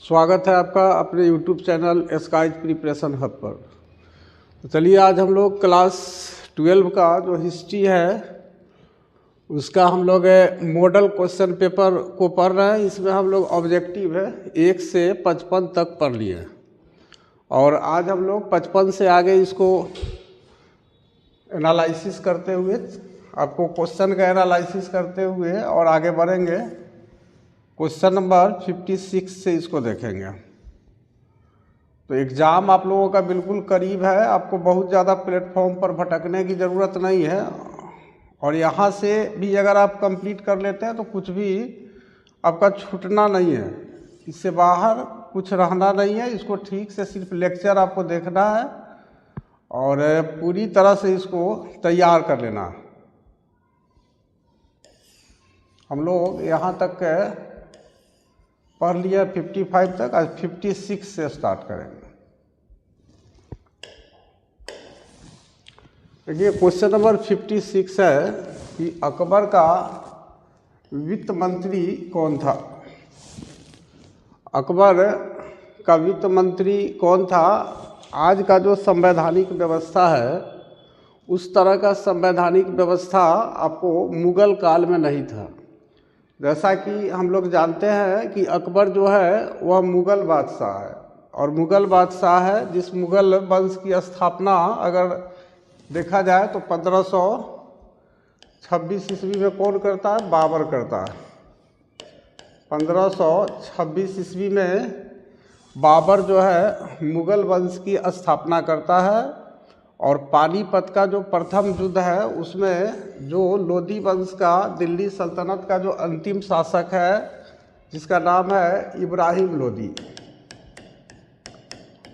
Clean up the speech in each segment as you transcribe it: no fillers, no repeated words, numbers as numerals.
स्वागत है आपका अपने YouTube channel skies preparation hub पर। तो चलिए आज हम लोग क्लास 12 का जो हिस्ट्री है उसका हम लोग मॉडल क्वेश्चन पेपर को पढ़ रहे हैं। इसमें हम लोग ऑब्जेक्टिव है 1 से 55 तक पढ़ लिए और आज हम लोग 55 से आगे इसको एनालिसिस करते हुए आपको क्वेश्चन का एनालिसिस करते हुए और आगे बढ़ेंगे। क्वेश्चन नंबर 56 से इसको देखेंगे। तो एग्ज़ाम आप लोगों का बिल्कुल करीब है, आपको बहुत ज़्यादा प्लेटफॉर्म पर भटकने की ज़रूरत नहीं है और यहाँ से भी अगर आप कंप्लीट कर लेते हैं तो कुछ भी आपका छूटना नहीं है, इससे बाहर कुछ रहना नहीं है। इसको ठीक से सिर्फ लेक्चर आपको देखना है और पूरी तरह से इसको तैयार कर लेना है। हम लोग यहाँ तक पढ़ लिया 55 तक, आज 56 से स्टार्ट करेंगे। देखिए क्वेश्चन नंबर 56 है कि अकबर का वित्त मंत्री कौन था। अकबर का वित्त मंत्री कौन था? आज का जो संवैधानिक व्यवस्था है उस तरह का संवैधानिक व्यवस्था आपको मुग़ल काल में नहीं था। जैसा कि हम लोग जानते हैं कि अकबर जो है वह मुग़ल बादशाह है और मुग़ल बादशाह है जिस मुग़ल वंश की स्थापना अगर देखा जाए तो 1526 ईस्वी में कौन करता है? बाबर करता है। 1526 ईस्वी में बाबर जो है मुग़ल वंश की स्थापना करता है और पानीपत का जो प्रथम युद्ध है उसमें जो लोधी वंश का दिल्ली सल्तनत का जो अंतिम शासक है जिसका नाम है इब्राहिम लोधी,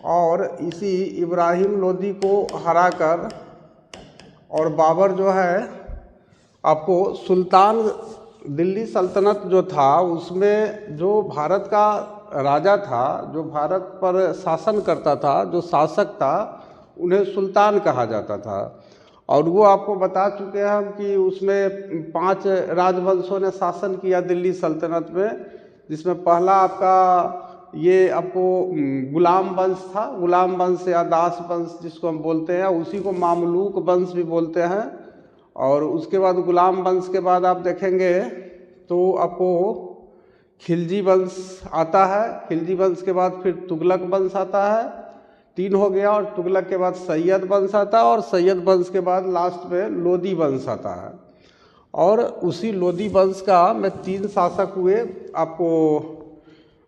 और इसी इब्राहिम लोधी को हराकर और बाबर जो है आपको सुल्तान दिल्ली सल्तनत जो था उसमें जो भारत का राजा था, जो भारत पर शासन करता था, जो शासक था, उन्हें सुल्तान कहा जाता था। और वो आपको बता चुके हैं हम कि उसमें 5 राजवंशों ने शासन किया दिल्ली सल्तनत में, जिसमें पहला आपका ये आपको गुलाम वंश था। गुलाम वंश या दास वंश जिसको हम बोलते हैं, उसी को मामलूक वंश भी बोलते हैं। और उसके बाद गुलाम वंश के बाद आप देखेंगे तो आपको खिलजी वंश आता है। खिलजी वंश के बाद फिर तुगलक वंश आता है, 3 हो गया। और तुगलक के बाद सैयद वंश आता है और सैयद वंश के बाद लास्ट में लोधी वंश आता है। और उसी लोधी वंश का में 3 शासक हुए। आपको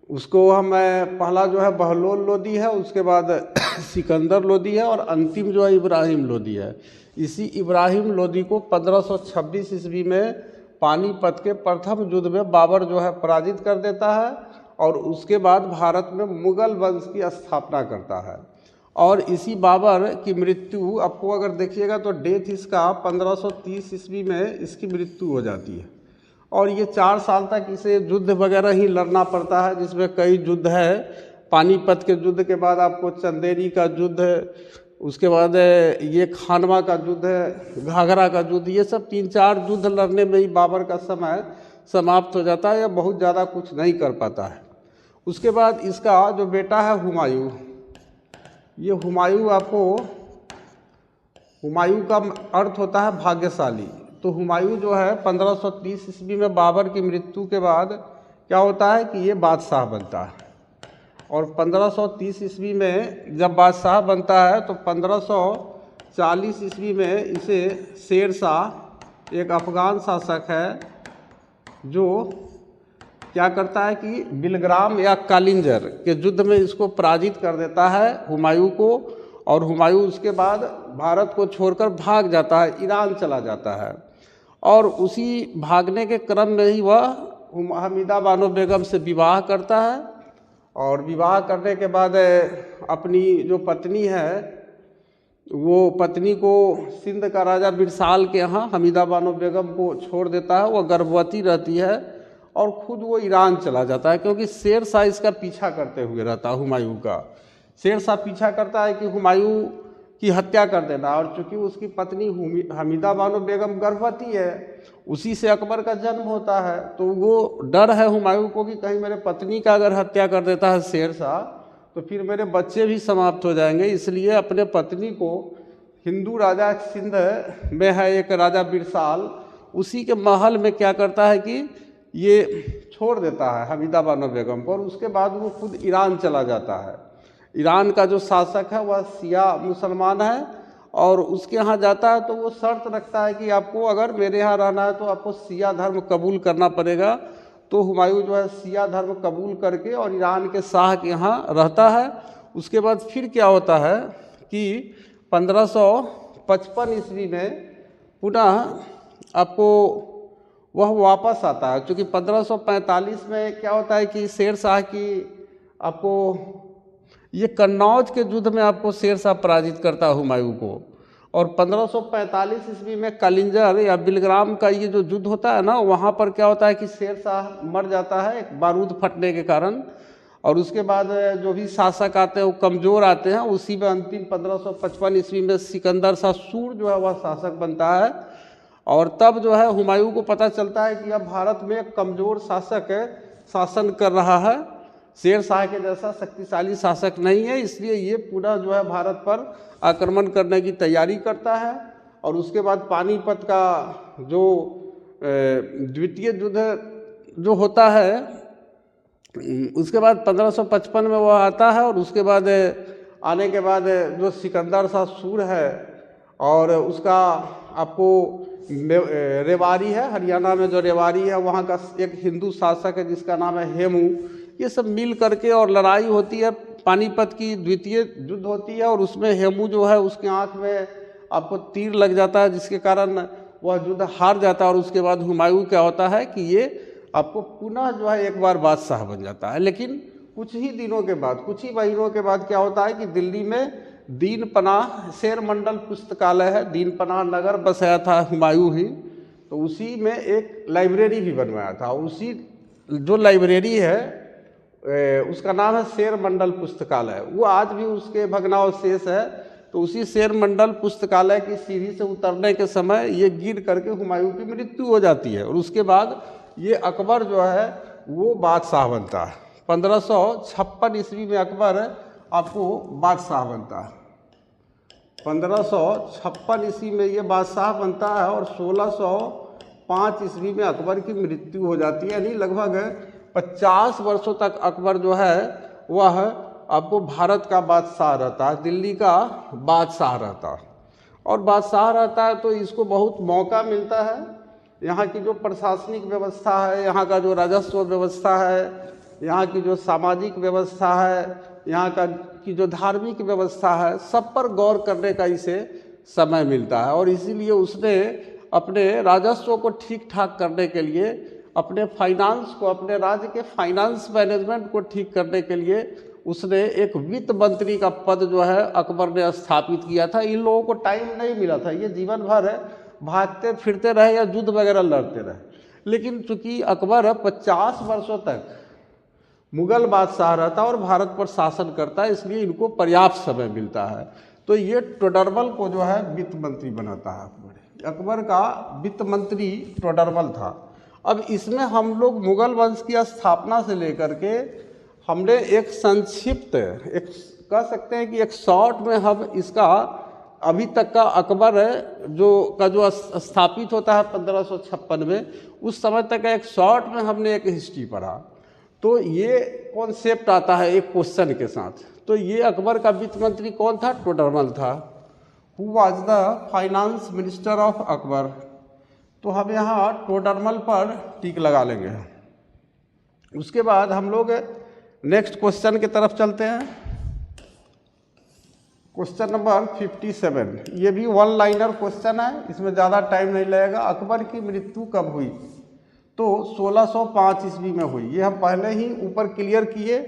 उसको हम पहला जो है बहलोल लोधी है, उसके बाद सिकंदर लोधी है और अंतिम जो है इब्राहिम लोधी है। इसी इब्राहिम लोधी को 1526 ईस्वी में पानीपत के प्रथम युद्ध में बाबर जो है पराजित कर देता है और उसके बाद भारत में मुग़ल वंश की स्थापना करता है। और इसी बाबर की मृत्यु आपको अगर देखिएगा तो डेथ इसका 1530 ईस्वी में इसकी मृत्यु हो जाती है। और ये 4 साल तक इसे युद्ध वगैरह ही लड़ना पड़ता है, जिसमें कई युद्ध है। पानीपत के युद्ध के बाद आपको चंदेरी का युद्ध है, उसके बाद ये खानवा का युद्ध है, घाघरा का युद्ध, ये सब 3-4 युद्ध लड़ने में ही बाबर का समय समाप्त हो जाता है या बहुत ज़्यादा कुछ नहीं कर पाता है। उसके बाद इसका जो बेटा है हुमायूं, ये हुमायूं आपको, हुमायूं का अर्थ होता है भाग्यशाली। तो हुमायूं जो है 1530 ईस्वी में बाबर की मृत्यु के बाद क्या होता है कि ये बादशाह बनता है। और 1530 ईस्वी में जब बादशाह बनता है तो 1540 ईस्वी में इसे शेर शाह, एक अफ़गान शासक है, जो क्या करता है कि बिलग्राम या कालिंजर के युद्ध में इसको पराजित कर देता है हुमायूं को। और हुमायूं उसके बाद भारत को छोड़कर भाग जाता है, ईरान चला जाता है। और उसी भागने के क्रम में ही वह हमीदा बानो बेगम से विवाह करता है और विवाह करने के बाद अपनी जो पत्नी है वो पत्नी को सिंध का राजा बिरसाल के यहाँ हमीदा बानो बेगम को छोड़ देता है। वह गर्भवती रहती है और खुद वो ईरान चला जाता है, क्योंकि शेर शाह इसका पीछा करते हुए रहता है। हुमायूं का शेर शाह पीछा करता है कि हुमायूं की हत्या कर देना। और चूँकि उसकी पत्नी हमीदा बानो बेगम गर्भवती है उसी से अकबर का जन्म होता है। तो वो डर है हुमायूं को कि कहीं मेरे पत्नी का अगर हत्या कर देता है शेर शाह तो फिर मेरे बच्चे भी समाप्त हो जाएंगे, इसलिए अपने पत्नी को हिंदू राजा सिंध में है एक राजा बिरसाल, उसी के महल में क्या करता है कि ये छोड़ देता है हमीदा बानो बेगम को, और उसके बाद वो खुद ईरान चला जाता है। ईरान का जो शासक है वह शिया मुसलमान है, और उसके यहाँ जाता है तो वो शर्त रखता है कि आपको अगर मेरे यहाँ रहना है तो आपको शिया धर्म कबूल करना पड़ेगा। तो हुमायूं जो है शिया धर्म कबूल करके और ईरान के शाह के यहाँ रहता है। उसके बाद फिर क्या होता है कि 1555 ईस्वी में पुनः आपको वह वापस आता है, क्योंकि 1545 में क्या होता है कि शेर शाह की आपको ये कन्नौज के युद्ध में आपको शेर शाह पराजित करता है हुमायूं को, और 1545 ईस्वी में कलिंजर या बिलग्राम का ये जो युद्ध होता है ना, वहाँ पर क्या होता है कि शेर शाह मर जाता है एक बारूद फटने के कारण, और उसके बाद जो भी शासक आते हैं वो कमज़ोर आते हैं। उसी में अंतिम 1555 ईस्वी में सिकंदर शाह सूर जो है वह शासक बनता है, और तब जो है हुमायूं को पता चलता है कि अब भारत में एक कमज़ोर शासक शासन कर रहा है, शेर शाह के जैसा शक्तिशाली शासक नहीं है, इसलिए ये पूरा जो है भारत पर आक्रमण करने की तैयारी करता है। और उसके बाद पानीपत का जो द्वितीय युद्ध जो होता है, उसके बाद 1555 में वह आता है, और उसके बाद आने के बाद जो सिकंदर शाह सूर है और उसका आपको रेवाड़ी है, हरियाणा में जो रेवाड़ी है वहाँ का एक हिंदू शासक है जिसका नाम है हेमू, ये सब मिल करके और लड़ाई होती है। पानीपत की द्वितीय युद्ध होती है, और उसमें हेमू जो है उसके आँख में आपको तीर लग जाता है, जिसके कारण वह युद्ध हार जाता है। और उसके बाद हुमायूं क्या होता है कि ये आपको पुनः जो है एक बार बादशाह बन जाता है। लेकिन कुछ ही दिनों के बाद, कुछ ही महीनों के बाद क्या होता है कि दिल्ली में दीन पनाह शेर मंडल पुस्तकालय है, दीन पनाह नगर बसाया था हुमायूं ही, तो उसी में एक लाइब्रेरी भी बनवाया था। उसी जो लाइब्रेरी है उसका नाम है शेर मंडल पुस्तकालय, वो आज भी उसके भग्नावशेष है। तो उसी शेर मंडल पुस्तकालय की सीढ़ी से उतरने के समय ये गिर करके हुमायूं की मृत्यु हो जाती है, और उसके बाद ये अकबर जो है वो बादशाह बनता है। 1556 ईस्वी में अकबर आपको बादशाह बनता है। 1556 ईस्वी में ये बादशाह बनता है, और 1605 ईस्वी में अकबर की मृत्यु हो जाती है। यानी लगभग 50 वर्षों तक अकबर जो है वह आपको भारत का बादशाह रहता है, दिल्ली का बादशाह रहता है। और बादशाह रहता है तो इसको बहुत मौका मिलता है, यहाँ की जो प्रशासनिक व्यवस्था है, यहाँ का जो राजस्व व्यवस्था है, यहाँ की जो सामाजिक व्यवस्था है, यहाँ का की जो धार्मिक व्यवस्था है, सब पर गौर करने का इसे समय मिलता है। और इसीलिए उसने अपने राजस्व को ठीक ठाक करने के लिए, अपने फाइनेंस को, अपने राज्य के फाइनेंस मैनेजमेंट को ठीक करने के लिए उसने एक वित्त मंत्री का पद जो है अकबर ने स्थापित किया था। इन लोगों को टाइम नहीं मिला था, ये जीवन भर भागते फिरते रहे या युद्ध वगैरह लड़ते रहे। लेकिन चूंकि अकबर 50 वर्षों तक मुगल बादशाह रहता और भारत पर शासन करता है, इसलिए इनको पर्याप्त समय मिलता है। तो ये टोडरमल को जो है वित्त मंत्री बनाता है अकबर। अकबर का वित्त मंत्री टोडरमल था। अब इसमें हम लोग मुगल वंश की स्थापना से लेकर के हमने एक संक्षिप्त, एक कह सकते हैं कि एक शॉर्ट में हम इसका अभी तक का अकबर जो स्थापित होता है 1556 में, उस समय तक का एक शॉर्ट में हमने एक हिस्ट्री पढ़ा। तो ये कॉन्सेप्ट आता है एक क्वेश्चन के साथ। तो ये अकबर का वित्त मंत्री कौन था? टोडरमल था। Who was the finance minister of Akbar. तो हम यहाँ टोडरमल पर टिक लगा लेंगे। उसके बाद हम लोग नेक्स्ट क्वेश्चन की तरफ चलते हैं। क्वेश्चन नंबर 57, ये भी वन लाइनर क्वेश्चन है, इसमें ज़्यादा टाइम नहीं लगेगा। अकबर की मृत्यु कब हुई? तो 1605 ईस्वी में हुई। ये हम पहले ही ऊपर क्लियर किए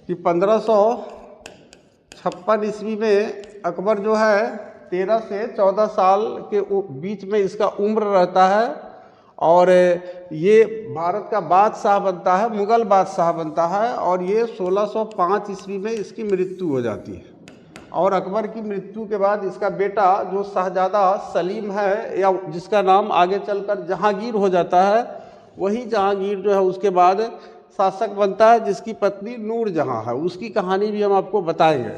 कि 1556 ईस्वी में अकबर जो है 13 से 14 साल के बीच में इसका उम्र रहता है, और ये भारत का बादशाह बनता है, मुगल बादशाह बनता है, और ये 1605 ईस्वी में इसकी मृत्यु हो जाती है। और अकबर की मृत्यु के बाद इसका बेटा जो शहजादा सलीम है, या जिसका नाम आगे चलकर जहांगीर हो जाता है, वही जहांगीर जो है उसके बाद शासक बनता है, जिसकी पत्नी नूर जहां है। उसकी कहानी भी हम आपको बताएंगे।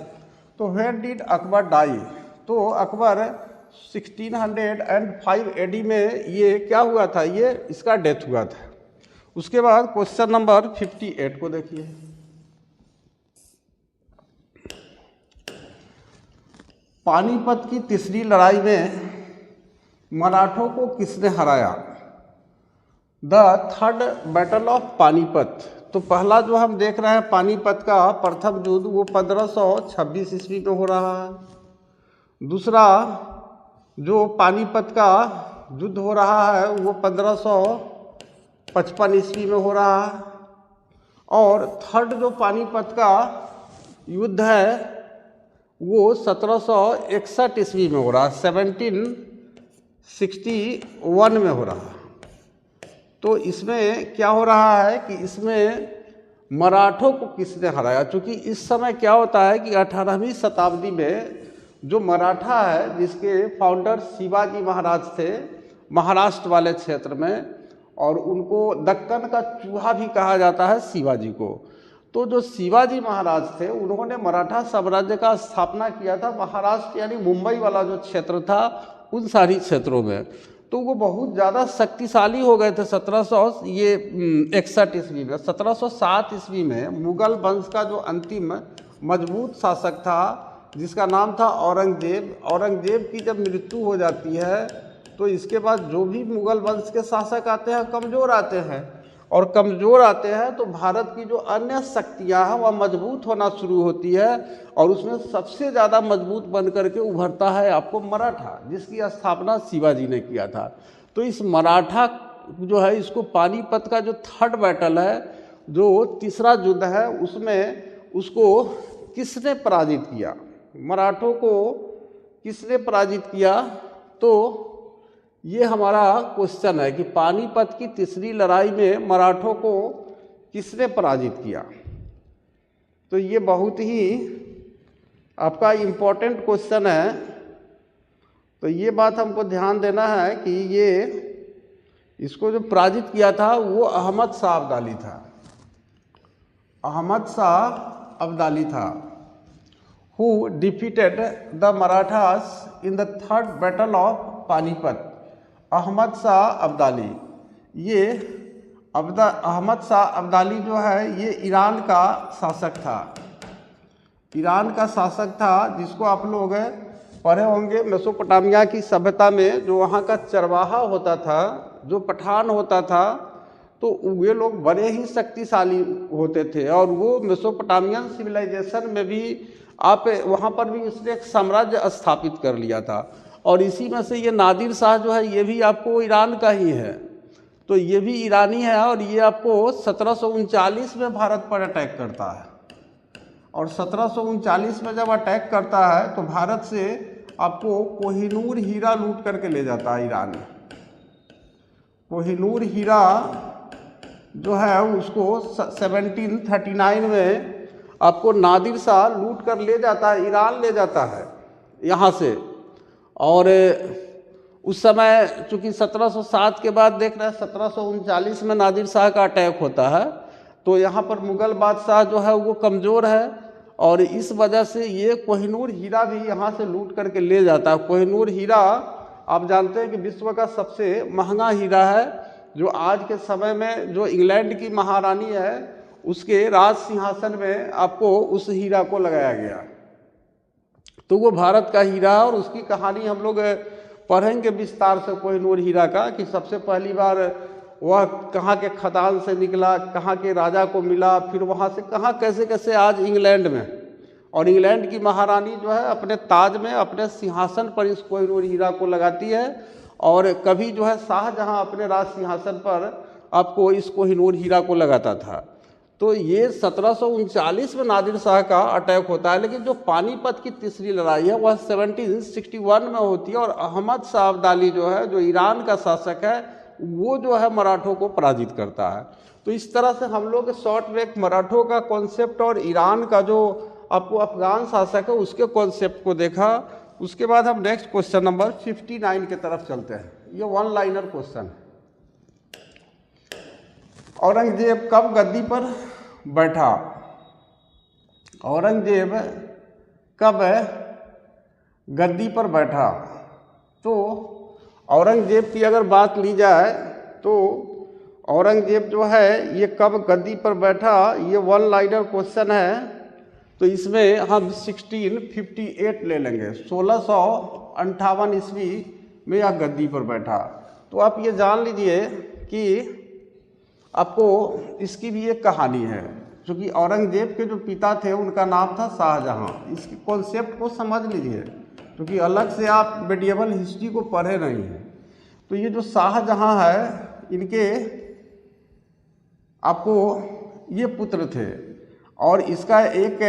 तो व्हेन डिड अकबर डाई, तो अकबर 1605 AD में ये क्या हुआ था, ये इसका डेथ हुआ था। उसके बाद क्वेश्चन नंबर 58 को देखिए। पानीपत की तीसरी लड़ाई में मराठों को किसने हराया? The third battle of Panipat. तो पहला जो हम देख रहे हैं पानीपत का प्रथम युद्ध, वो 1526 ईस्वी में हो रहा है। दूसरा जो पानीपत का युद्ध हो रहा है वो 1555 ईस्वी में हो रहा है। और थर्ड जो पानीपत का युद्ध है वो 1761 ईस्वी में हो रहा है, 1761 में हो रहा है। तो इसमें क्या हो रहा है कि इसमें मराठों को किसने हराया? क्योंकि इस समय क्या होता है कि 18वीं शताब्दी में जो मराठा है, जिसके फाउंडर शिवाजी महाराज थे महाराष्ट्र वाले क्षेत्र में, और उनको दक्कन का चूहा भी कहा जाता है शिवाजी को। तो जो शिवाजी महाराज थे उन्होंने मराठा साम्राज्य का स्थापना किया था महाराष्ट्र यानी मुंबई वाला जो क्षेत्र था उन सारी क्षेत्रों में। तो वो बहुत ज़्यादा शक्तिशाली हो गए थे 1761 ईस्वी में। 1707 ईस्वी में मुगल वंश का जो अंतिम मजबूत शासक था जिसका नाम था औरंगजेब, औरंगजेब की जब मृत्यु हो जाती है तो इसके बाद जो भी मुगल वंश के शासक आते हैं कमज़ोर आते हैं, और कमज़ोर आते हैं तो भारत की जो अन्य शक्तियाँ हैं वह मजबूत होना शुरू होती है, और उसमें सबसे ज़्यादा मजबूत बन करके उभरता है आपको मराठा, जिसकी स्थापना शिवाजी ने किया था। तो इस मराठा जो है इसको पानीपत का जो थर्ड बैटल है, जो तीसरा युद्ध है, उसमें उसको किसने पराजित किया, मराठों को किसने पराजित किया? तो ये हमारा क्वेश्चन है कि पानीपत की तीसरी लड़ाई में मराठों को किसने पराजित किया। तो ये बहुत ही आपका इम्पोर्टेंट क्वेश्चन है। तो ये बात हमको ध्यान देना है कि ये इसको जो पराजित किया था वो अहमद शाह अब्दाली था, अहमद शाह अब्दाली था, who defeated the Marathas in the third battle of Panipat. Ahmad Shah Abdali, ये अहमद शाह अब्दाली जो है ये ईरान का शासक था, ईरान का शासक था, जिसको आप लोग पढ़े होंगे मेसोपोटामिया की सभ्यता में जो वहाँ का चरवाहा होता था, जो पठान होता था, तो वे लोग बड़े ही शक्तिशाली होते थे। और वो मेसोपोटामियन सिविलाइजेशन में भी आप वहाँ पर भी इसने एक साम्राज्य स्थापित कर लिया था। और इसी में से ये नादिर शाह जो है ये भी आपको ईरान का ही है, तो ये भी ईरानी है, और ये आपको 1739 में भारत पर अटैक करता है। और 1739 में जब अटैक करता है तो भारत से आपको कोहिनूर हीरा लूट करके ले जाता है ईरान में। कोहिनूर हीरा जो है उसको 1739 में आपको नादिर शाह लूट कर ले जाता है, ईरान ले जाता है यहाँ से। और उस समय चूँकि 1707 के बाद देख रहे हैं 1739 में नादिर शाह का अटैक होता है, तो यहाँ पर मुग़ल बादशाह जो है वो कमज़ोर है, और इस वजह से ये कोहिनूर हीरा भी यहाँ से लूट करके ले जाता है। कोहिनूर हीरा आप जानते हैं कि विश्व का सबसे महंगा हीरा है, जो आज के समय में जो इंग्लैंड की महारानी है उसके राज सिंहासन में आपको उस हीरा को लगाया गया। तो वो भारत का हीरा है, और उसकी कहानी हम लोग पढ़ेंगे विस्तार से कोहिनूर हीरा का, कि सबसे पहली बार वह कहाँ के खदान से निकला, कहाँ के राजा को मिला, फिर वहाँ से कहाँ कैसे कैसे आज इंग्लैंड में, और इंग्लैंड की महारानी जो है अपने ताज में अपने सिंहासन पर इस कोहिनूर हीरा को लगाती है। और कभी जो है शाहजहाँ अपने राज सिंहासन पर आपको इस कोहिनूर हीरा को लगाता था। तो ये 1739 में नादिर शाह का अटैक होता है, लेकिन जो पानीपत की तीसरी लड़ाई है वह 1761 में होती है, और अहमद शाह अब्दाली जो है जो ईरान का शासक है वो जो है मराठों को पराजित करता है। तो इस तरह से हम लोग शॉर्ट में एक मराठों का कॉन्सेप्ट और ईरान का जो आपको अफगान शासक है उसके कॉन्सेप्ट को देखा। उसके बाद हम नेक्स्ट क्वेश्चन नंबर 59 की तरफ चलते हैं। ये वन लाइनर क्वेश्चन है। औरंगजेब कब गद्दी पर बैठा? औरंगजेब कब गद्दी पर बैठा? तो औरंगजेब की अगर बात ली जाए तो औरंगजेब जो है ये कब गद्दी पर बैठा, ये वन लाइनर क्वेश्चन है। तो इसमें हम 1658 ले लेंगे, 1658 ईस्वी में यह गद्दी पर बैठा। तो आप ये जान लीजिए कि आपको इसकी भी एक कहानी है, क्योंकि औरंगजेब के जो पिता थे उनका नाम था शाहजहां। इसके कॉन्सेप्ट को समझ लीजिए, क्योंकि अलग से आप मेडिएवल हिस्ट्री को पढ़े नहीं हैं। तो ये जो शाहजहां है, इनके आपको ये पुत्र थे, और इसका एक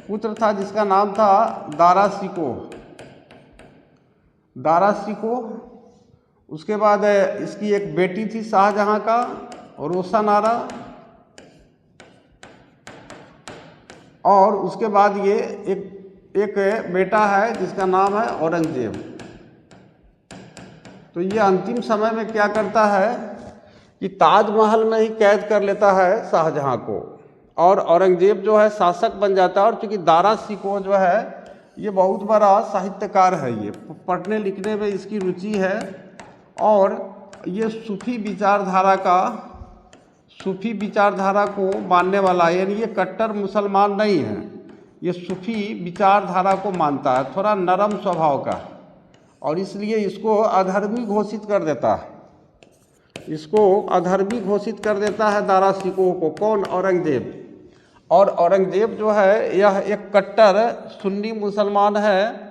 पुत्र था जिसका नाम था दारा शिकोह। उसके बाद इसकी एक बेटी थी शाहजहां का, रोशनारा, और उसके बाद ये एक बेटा है जिसका नाम है औरंगजेब। तो ये अंतिम समय में क्या करता है कि ताजमहल में ही कैद कर लेता है शाहजहां को, और औरंगजेब जो है शासक बन जाता है। और चूँकि दारा शिकोह जो है ये बहुत बड़ा साहित्यकार है, ये पढ़ने लिखने में इसकी रुचि है, और ये सूफी विचारधारा को मानने वाला है। यानी ये कट्टर मुसलमान नहीं है, ये सूफी विचारधारा को मानता है, थोड़ा नरम स्वभाव का, और इसलिए इसको अधर्मी घोषित कर देता है। है दारा शिकोह को। कौन? औरंगजेब। और औरंगजेब जो है यह एक कट्टर सुन्नी मुसलमान है,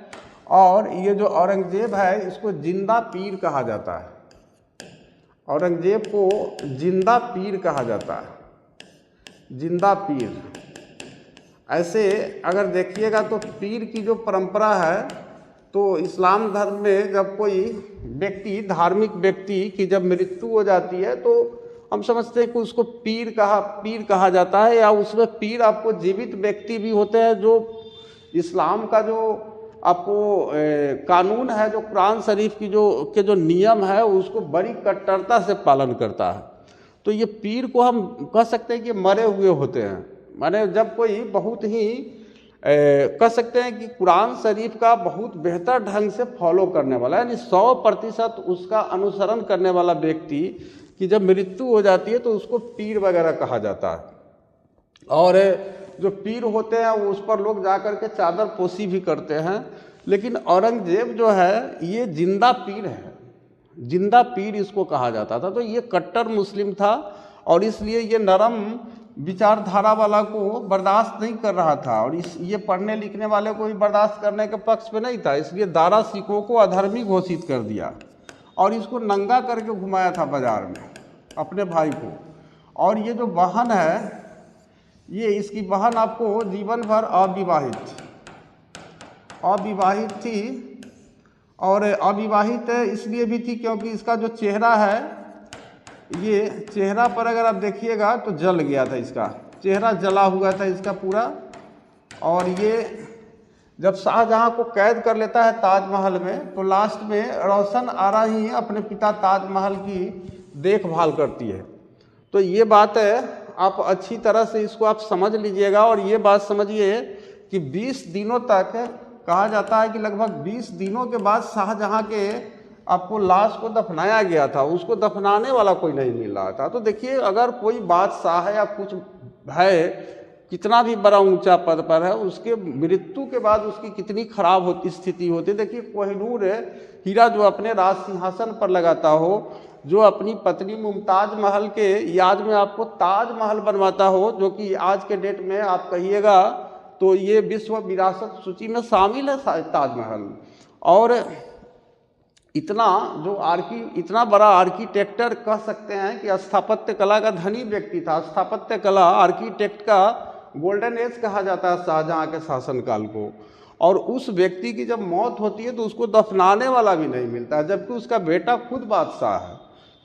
और ये जो औरंगजेब है इसको जिंदा पीर कहा जाता है। औरंगजेब को जिंदा पीर कहा जाता है, जिंदा पीर। ऐसे अगर देखिएगा तो पीर की जो परंपरा है, तो इस्लाम धर्म में जब कोई व्यक्ति, धार्मिक व्यक्ति की जब मृत्यु हो जाती है तो हम समझते हैं कि उसको पीर कहा जाता है, या उसमें पीर आपको जीवित व्यक्ति भी होते हैं जो इस्लाम का जो आपको कानून है, जो कुरान शरीफ की जो नियम है उसको बड़ी कट्टरता से पालन करता है। तो ये पीर को हम कह सकते हैं कि मरे हुए होते हैं। माने जब कोई बहुत ही कह सकते हैं कि कुरान शरीफ का बहुत बेहतर ढंग से फॉलो करने वाला, यानी 100% उसका अनुसरण करने वाला व्यक्ति की जब मृत्यु हो जाती है तो उसको पीर वगैरह कहा जाता है। और जो पीर होते हैं वो उस पर लोग जा कर के चादर पोशी भी करते हैं। लेकिन औरंगजेब जो है ये जिंदा पीर है, जिंदा पीर इसको कहा जाता था। तो ये कट्टर मुस्लिम था, और इसलिए ये नरम विचारधारा वाला को बर्दाश्त नहीं कर रहा था, और ये पढ़ने लिखने वाले को भी बर्दाश्त करने के पक्ष में नहीं था। इसलिए दारा शिकोह को अधर्मी घोषित कर दिया, और इसको नंगा करके घुमाया था बाजार में अपने भाई को। और ये जो बहन है, ये इसकी बहन आपको जीवन भर अविवाहित थी। और अविवाहित इसलिए भी थी क्योंकि इसका जो चेहरा है, ये चेहरा पर अगर आप देखिएगा तो जल गया था, इसका चेहरा जला हुआ था इसका पूरा। और ये जब शाहजहां को कैद कर लेता है ताजमहल में, तो लास्ट में रोशन आरा ही अपने पिता ताजमहल की देखभाल करती है। तो ये बात है, आप अच्छी तरह से इसको आप समझ लीजिएगा। और ये बात समझिए कि 20 दिनों तक कहा जाता है कि लगभग 20 दिनों के बाद शाहजहां के आपको लाश को दफनाया गया था, उसको दफनाने वाला कोई नहीं मिल रहा था। तो देखिए, अगर कोई बादशाह है या कुछ है, कितना भी बड़ा ऊंचा पद पर है, उसके मृत्यु के बाद उसकी कितनी खराब स्थिति होती है। देखिए, कोहिनूर हीरा जो अपने राज सिंहासन पर लगाता हो, जो अपनी पत्नी मुमताज महल के याद में आपको ताजमहल बनवाता हो, जो कि आज के डेट में आप कहिएगा तो ये विश्व विरासत सूची में शामिल है ताजमहल। और इतना बड़ा आर्किटेक्टर कह सकते हैं कि स्थापत्य कला का धनी व्यक्ति था। स्थापत्य कला, आर्किटेक्ट का गोल्डन एज कहा जाता है शाहजहां के शासनकाल को। और उस व्यक्ति की जब मौत होती है तो उसको दफनाने वाला भी नहीं मिलता है, जबकि उसका बेटा खुद बादशाह है।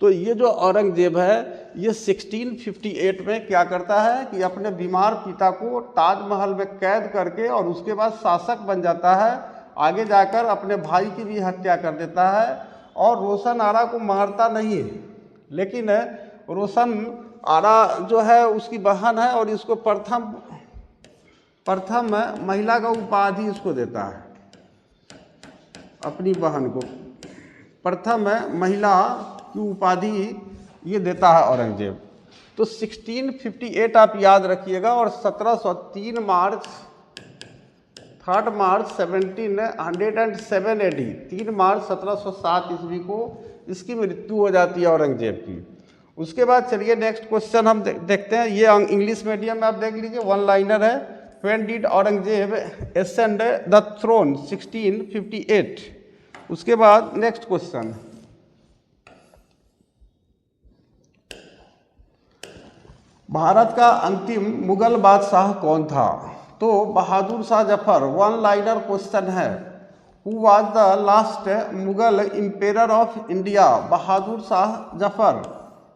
तो ये जो औरंगजेब है ये 1658 में क्या करता है कि अपने बीमार पिता को ताजमहल में कैद करके और उसके बाद शासक बन जाता है। आगे जाकर अपने भाई की भी हत्या कर देता है और रोशन आरा को मारता नहीं है, लेकिन रोशन आरा जो है उसकी बहन है और इसको प्रथम महिला का उपाधि इसको देता है, अपनी बहन को प्रथम महिला की उपाधि ये देता है औरंगजेब। तो 1658 आप याद रखिएगा और 1703 मार्च 1707 AD 3 मार्च 1707 ईस्वी को इसकी मृत्यु हो जाती है औरंगजेब की। उसके बाद चलिए नेक्स्ट क्वेश्चन हम देखते हैं। ये इंग्लिश मीडियम में आप देख लीजिए, वन लाइनर है। When did Aurangzeb ascend the throne 1658। उसके बाद नेक्स्ट क्वेश्चन, भारत का अंतिम मुगल बादशाह कौन था? तो Bahadur Shah Zafar. One liner question है। Who was the last Mughal emperor of India? Bahadur Shah Zafar.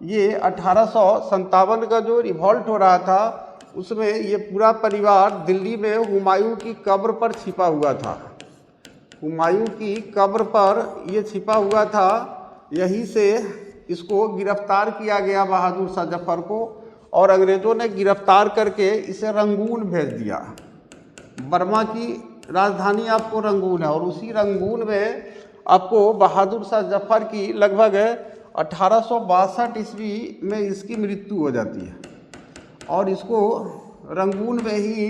ये 1857 का जो रिवॉल्ट हो रहा था उसमें ये पूरा परिवार दिल्ली में हुमायूं की कब्र पर छिपा हुआ था। हुमायूं की कब्र पर ये छिपा हुआ था, यहीं से इसको गिरफ्तार किया गया बहादुर शाह जफर को, और अंग्रेज़ों ने गिरफ्तार करके इसे रंगून भेज दिया। बर्मा की राजधानी आपको रंगून है और उसी रंगून में आपको बहादुर शाह जफर की लगभग 1862 ईस्वी में इसकी मृत्यु हो जाती है और इसको रंगून में ही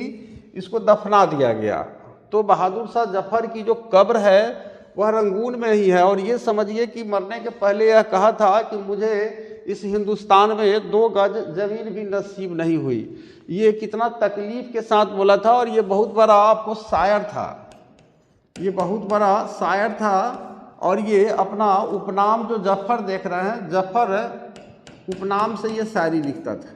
इसको दफना दिया गया। तो बहादुर शाह जफर की जो कब्र है वह रंगून में ही है। और ये समझिए कि मरने के पहले यह कहा था कि मुझे इस हिंदुस्तान में 2 गज ज़मीन भी नसीब नहीं हुई। ये कितना तकलीफ़ के साथ बोला था और ये बहुत बड़ा आपको शायर था, ये बहुत बड़ा शायर था। और ये अपना उपनाम जो जफर देख रहे हैं, जफर उपनाम से ये शायरी लिखता था,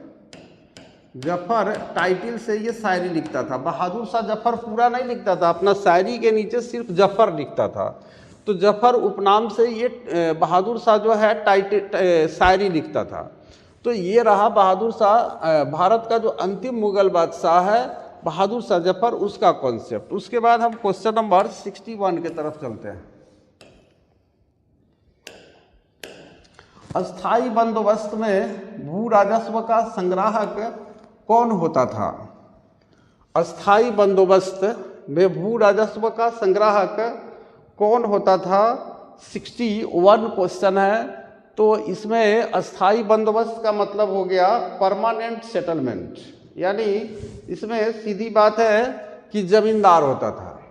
जफर टाइटल से ये शायरी लिखता था। बहादुर शाह जफर पूरा नहीं लिखता था, अपना शायरी के नीचे सिर्फ जफर लिखता था। तो जफर उपनाम से ये बहादुर शाह जो है टाइटल शायरी लिखता था। तो ये रहा बहादुर शाह, भारत का जो अंतिम मुगल बादशाह है बहादुर शाह जफर, उसका कॉन्सेप्ट। उसके बाद हम क्वेश्चन नंबर 61 की तरफ चलते हैं। अस्थाई बंदोबस्त में भू राजस्व का संग्राहक कौन होता था? अस्थाई बंदोबस्त में भू राजस्व का संग्राहक कौन होता था? 61 क्वेश्चन है। तो इसमें अस्थाई बंदोबस्त का मतलब हो गया परमानेंट सेटलमेंट, यानी इसमें सीधी बात है कि जमींदार होता था।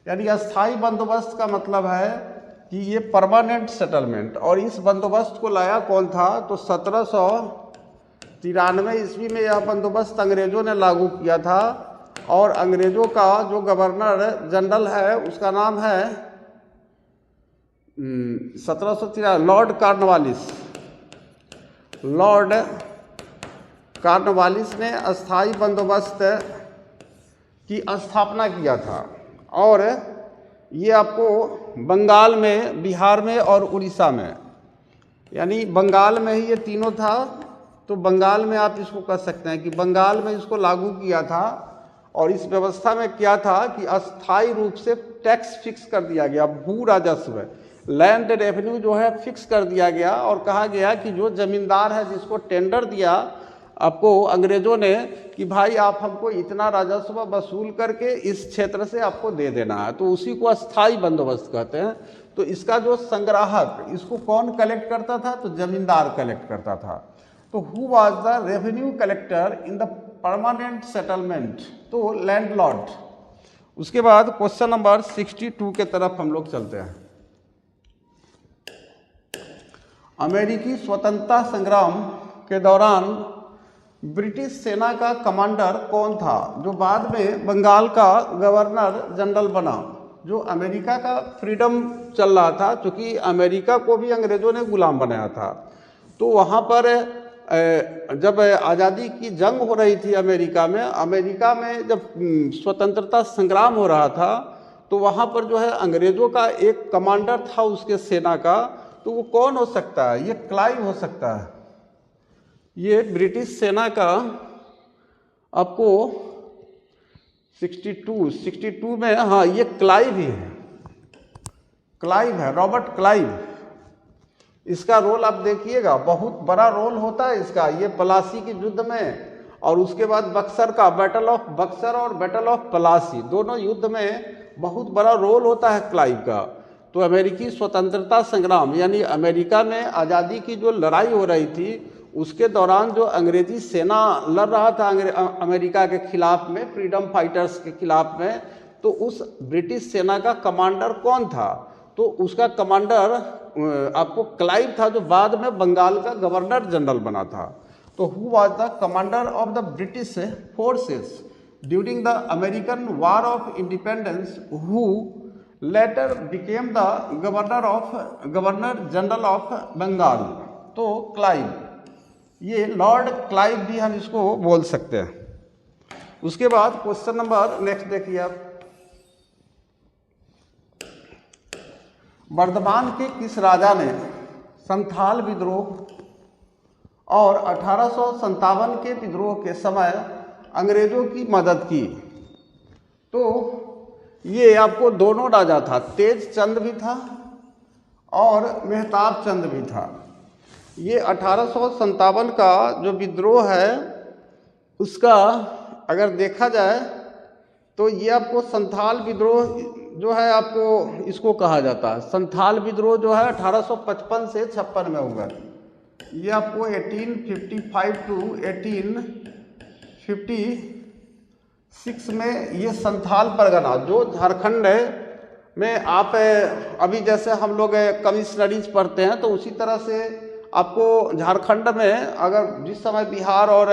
यानी अस्थाई बंदोबस्त का मतलब है कि ये परमानेंट सेटलमेंट। और इस बंदोबस्त को लाया कौन था? तो 1793 ईस्वी में यह बंदोबस्त अंग्रेज़ों ने लागू किया था। और अंग्रेज़ों का जो गवर्नर जनरल है उसका नाम है 1793 लॉर्ड कॉर्नवालिस। लॉर्ड कॉर्नवालिस ने अस्थाई बंदोबस्त की स्थापना किया था। और ये आपको बंगाल में, बिहार में और उड़ीसा में, यानी बंगाल में ही ये तीनों था। तो बंगाल में आप इसको कह सकते हैं कि बंगाल में इसको लागू किया था। और इस व्यवस्था में क्या था कि अस्थाई रूप से टैक्स फिक्स कर दिया गया, भू राजस्व, लैंड रेवेन्यू जो है फिक्स कर दिया गया। और कहा गया कि जो ज़मींदार है जिसको टेंडर दिया आपको अंग्रेज़ों ने कि भाई आप हमको इतना राजस्व वसूल करके इस क्षेत्र से आपको दे देना है, तो उसी को अस्थाई बंदोबस्त कहते हैं। तो इसका जो संग्राहक, इसको कौन कलेक्ट करता था? तो जमींदार कलेक्ट करता था। तो who was the revenue collector in the permanent settlement? तो लैंडलॉर्ड। उसके बाद क्वेश्चन नंबर 62 के तरफ हम लोग चलते हैं। अमेरिकी स्वतंत्रता संग्राम के दौरान ब्रिटिश सेना का कमांडर कौन था, जो बाद में बंगाल का गवर्नर जनरल बना? जो अमेरिका का फ्रीडम चल रहा था, क्योंकि अमेरिका को भी अंग्रेज़ों ने गुलाम बनाया था। तो वहाँ पर जब आज़ादी की जंग हो रही थी अमेरिका में जब स्वतंत्रता संग्राम हो रहा था, तो वहाँ पर जो है अंग्रेज़ों का एक कमांडर था उसके सेना का, तो वो कौन हो सकता है? ये क्लाइव हो सकता है। ये ब्रिटिश सेना का आपको 62 में, हाँ ये क्लाइव ही है, क्लाइव है, रॉबर्ट क्लाइव। इसका रोल आप देखिएगा, बहुत बड़ा रोल होता है इसका। ये प्लासी के युद्ध में और उसके बाद बक्सर का बैटल ऑफ बक्सर और बैटल ऑफ प्लासी, दोनों युद्ध में बहुत बड़ा रोल होता है क्लाइव का। तो अमेरिकी स्वतंत्रता संग्राम यानी अमेरिका में आज़ादी की जो लड़ाई हो रही थी उसके दौरान जो अंग्रेजी सेना लड़ रहा था अमेरिका के खिलाफ में, फ्रीडम फाइटर्स के खिलाफ में, तो उस ब्रिटिश सेना का कमांडर कौन था? तो उसका कमांडर आपको क्लाइव था, जो बाद में बंगाल का गवर्नर जनरल बना था। तो who was the commander of the British forces during the American war of independence, who later became the governor general of Bengal? तो क्लाइव, ये लॉर्ड क्लाइव भी हम इसको बोल सकते हैं। उसके बाद क्वेश्चन नंबर नेक्स्ट देखिए आप, वर्धमान के किस राजा ने संथाल विद्रोह और 1857 के विद्रोह के समय अंग्रेजों की मदद की? तो ये आपको दोनों राजा था, तेज चंद भी था और मेहताब चंद भी था। ये 1857 का जो विद्रोह है उसका अगर देखा जाए तो ये आपको संथाल विद्रोह जो है, आपको इसको कहा जाता है संथाल विद्रोह, जो है 1855 से 56 में हुआ। ये आपको 1855 टू 1856 में ये संथाल परगना जो झारखंड में, आप अभी जैसे हम लोग कमिश्नरीज पढ़ते हैं तो उसी तरह से आपको झारखंड में, अगर जिस समय बिहार और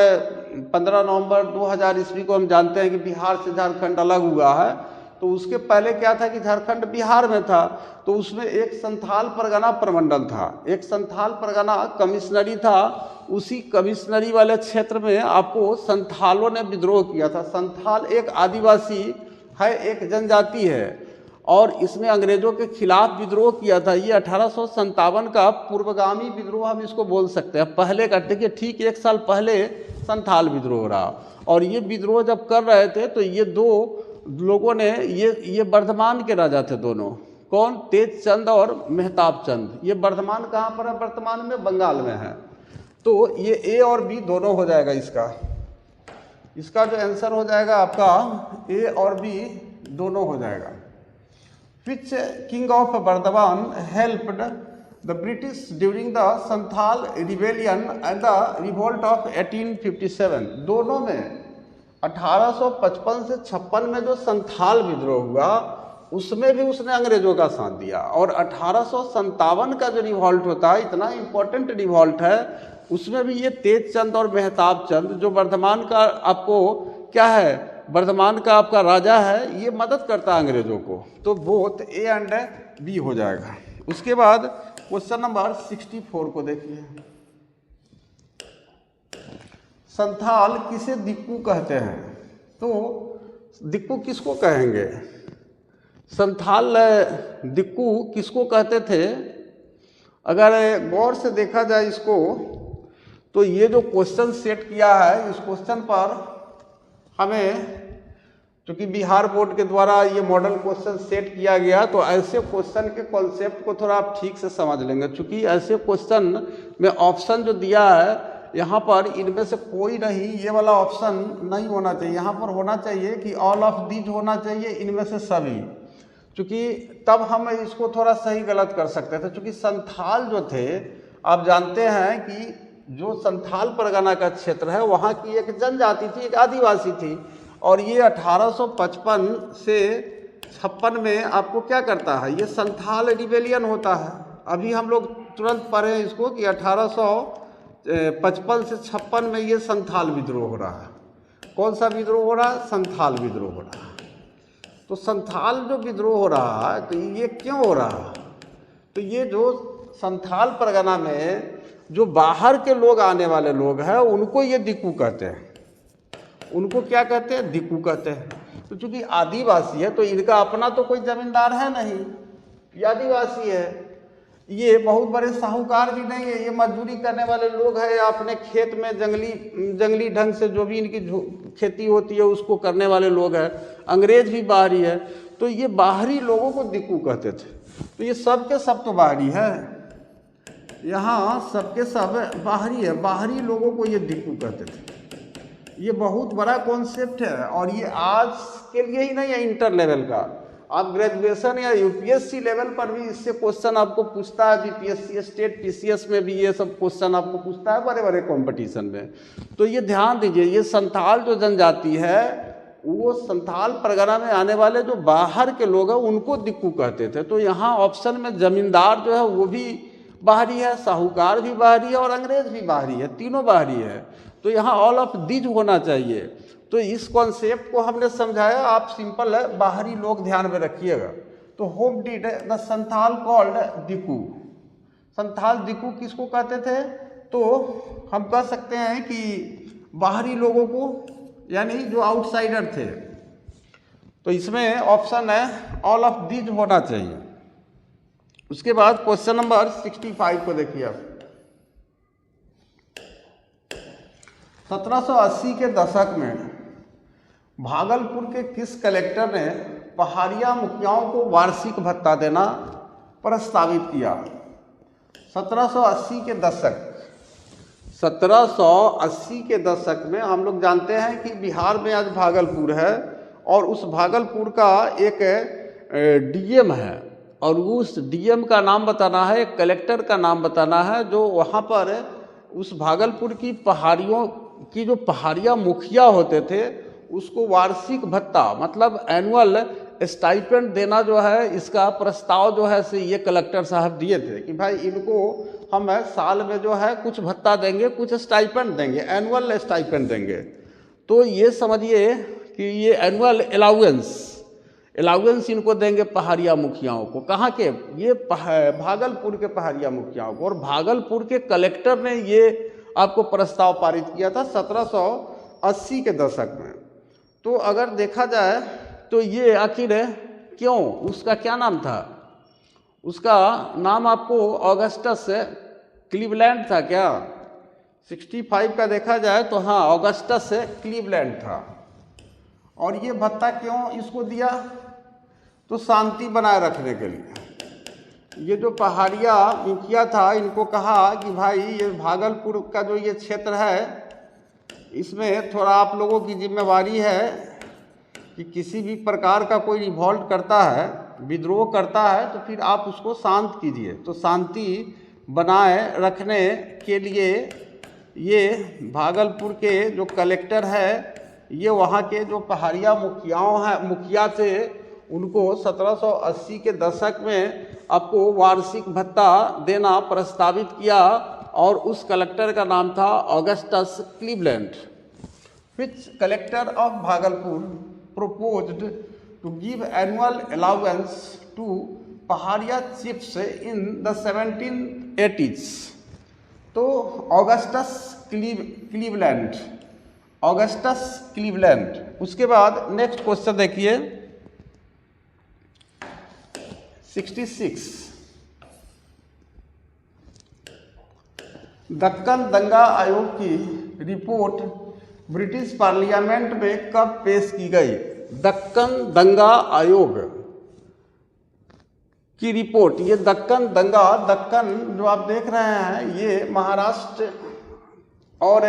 15 नवंबर 2000 ईस्वी को हम जानते हैं कि बिहार से झारखंड अलग हुआ है, तो उसके पहले क्या था कि झारखंड बिहार में था, तो उसमें एक संथाल परगना प्रमंडल था, एक संथाल परगना कमिश्नरी था। उसी कमिश्नरी वाले क्षेत्र में आपको संथालों ने विद्रोह किया था। संथाल एक आदिवासी है, एक जनजाति है, और इसने अंग्रेजों के खिलाफ विद्रोह किया था। ये 1857 का पूर्वगामी विद्रोह हम इसको बोल सकते हैं, पहले का। देखिए ठीक 1 साल पहले संथाल विद्रोह रहा, और ये विद्रोह जब कर रहे थे तो ये दो लोगों ने, ये वर्धमान के राजा थे दोनों, कौन? तेज चंद और मेहताब चंद। ये वर्धमान कहाँ पर है? वर्तमान में बंगाल में है। तो ये ए और बी दोनों हो जाएगा इसका जो आंसर हो जाएगा आपका ए और बी दोनों हो जाएगा। Which king of Bardhaman helped the British during the Santhal rebellion and the revolt of 1857? दोनों में 1855 से 56 में जो संथाल विद्रोह हुआ उसमें भी उसने अंग्रेजों का साथ दिया, और 1857 का जो रिवॉल्ट होता है, इतना इम्पोर्टेंट रिवॉल्ट है, उसमें भी ये तेज चंद और मेहताब चंद जो वर्धमान का आपको क्या है, वर्धमान का आपका राजा है, ये मदद करता है अंग्रेजों को। तो बोथ ए एंड बी हो जाएगा। उसके बाद क्वेश्चन नंबर 64 को देखिए, संथाल किसे दिक्कू कहते हैं? तो दिक्कू किसको कहेंगे? संथाल दिक्कू किसको कहते थे? अगर गौर से देखा जाए इसको, तो ये जो क्वेश्चन सेट किया है, इस क्वेश्चन पर हमें, चूँकि बिहार बोर्ड के द्वारा ये मॉडल क्वेश्चन सेट किया गया, तो ऐसे क्वेश्चन के कॉन्सेप्ट को थोड़ा आप ठीक से समझ लेंगे। चूँकि ऐसे क्वेश्चन में ऑप्शन जो दिया है यहाँ पर, इनमें से कोई नहीं, ये वाला ऑप्शन नहीं होना चाहिए। यहाँ पर होना चाहिए कि ऑल ऑफ दीज होना चाहिए, इनमें से सभी, चूँकि तब हम इसको थोड़ा सही गलत कर सकते थे। चूँकि संथाल जो थे, आप जानते हैं कि जो संथाल परगना का क्षेत्र है वहाँ की एक जनजाति थी, एक आदिवासी थी, और ये 1855 से 56 में आपको क्या करता है, ये संथाल रिबेलियन होता है। अभी हम लोग तुरंत पढ़े इसको कि 1855 से 56 में ये संथाल विद्रोह हो रहा है। कौन सा विद्रोह हो रहा है? संथाल विद्रोह हो रहा है। तो संथाल जो विद्रोह हो रहा है, तो ये क्यों हो रहा है? तो ये जो संथाल परगना में जो बाहर के लोग आने वाले लोग हैं, उनको ये दिक्कू कहते हैं। उनको क्या कहते हैं? दिक्कू कहते हैं। तो चूँकि आदिवासी है तो इनका अपना तो कोई ज़मींदार है नहीं, ये आदिवासी है, ये बहुत बड़े साहूकार भी नहीं है, ये मजदूरी करने वाले लोग हैं या अपने खेत में जंगली ढंग से जो भी इनकी खेती होती है उसको करने वाले लोग हैं। अंग्रेज भी बाहरी है, तो ये बाहरी लोगों को दिक्कू कहते थे। तो ये सब के सब तो बाहरी है, यहाँ सबके सब बाहरी है, बाहरी लोगों को ये दिक्कू कहते थे। ये बहुत बड़ा कॉन्सेप्ट है और ये आज के लिए ही नहीं है, इंटर लेवल का, आप ग्रेजुएशन या यूपीएससी लेवल पर भी इससे क्वेश्चन आपको पूछता है। बीपीएससी, स्टेट पीसीएस में भी ये सब क्वेश्चन आपको पूछता है बड़े बड़े कंपटीशन में। तो ये ध्यान दीजिए, ये संथाल जो जनजाति है वो संथाल परगना में आने वाले जो बाहर के लोग हैं उनको दिक्कू कहते थे। तो यहाँ ऑप्शन में जमींदार जो है वो भी बाहरी है, साहूकार भी बाहरी है और अंग्रेज भी बाहरी है, तीनों बाहरी है। तो यहाँ ऑल ऑफ दीज होना चाहिए। तो इस कॉन्सेप्ट को हमने समझाया, आप सिंपल है बाहरी लोग ध्यान में रखिएगा। तो whom did the Santhal called diku, Santhal diku किसको कहते थे? तो हम कह सकते हैं कि बाहरी लोगों को, यानी जो आउटसाइडर थे। तो इसमें ऑप्शन है ऑल ऑफ दीज होना चाहिए। उसके बाद क्वेश्चन नंबर 65 को देखिए आप। 1780 के दशक में भागलपुर के किस कलेक्टर ने पहाड़िया मुखियाओं को वार्षिक भत्ता देना प्रस्तावित किया? 1780 के दशक, 1780 के दशक में हम लोग जानते हैं कि बिहार में आज भागलपुर है और उस भागलपुर का एक डीएम है और उस डीएम का नाम बताना है, एक कलेक्टर का नाम बताना है जो वहाँ पर उस भागलपुर की पहाड़ियों की जो पहाड़िया मुखिया होते थे उसको वार्षिक भत्ता मतलब एनुअल स्टाइपेंड देना जो है, इसका प्रस्ताव जो है से ये कलेक्टर साहब दिए थे कि भाई इनको हम साल में जो है कुछ भत्ता देंगे, कुछ स्टाइपेंड देंगे, एनुअल स्टाइपेंड देंगे। तो ये समझिए कि ये एनुअल अलाउंस इनको देंगे पहाड़िया मुखियाओं को। कहाँ के? ये भागलपुर के पहाड़िया मुखियाओं को। और भागलपुर के कलेक्टर ने ये आपको प्रस्ताव पारित किया था 1780 के दशक में। तो अगर देखा जाए तो ये आखिर क्यों, उसका क्या नाम था? उसका नाम आपको ऑगस्टस क्लीवलैंड था क्या? 65 का देखा जाए तो हाँ, ऑगस्टस क्लीवलैंड था। और ये भत्ता क्यों इसको दिया? तो शांति बनाए रखने के लिए। ये जो पहाड़िया मुखिया था इनको कहा कि भाई ये भागलपुर का जो ये क्षेत्र है इसमें थोड़ा आप लोगों की जिम्मेवारी है कि किसी भी प्रकार का कोई रिवॉल्ट करता है, विद्रोह करता है तो फिर आप उसको शांत कीजिए। तो शांति बनाए रखने के लिए ये भागलपुर के जो कलेक्टर है ये वहाँ के जो पहाड़िया मुखिया थे उनको 1780 के दशक में आपको वार्षिक भत्ता देना प्रस्तावित किया और उस कलेक्टर का नाम था Augustus Cleveland. Which collector of Bhagalpur proposed to give annual allowance to Paharia chiefs in the 1780s? तो ऑगस्टस क्लीवलैंड, ऑगस्टस क्लीवलैंड। उसके बाद नेक्स्ट क्वेश्चन देखिए 66। दक्कन दंगा आयोग की रिपोर्ट ब्रिटिश पार्लियामेंट में कब पेश की गई? दक्कन दंगा आयोग की रिपोर्ट, ये दक्कन दंगा, दक्कन जो आप देख रहे हैं ये महाराष्ट्र और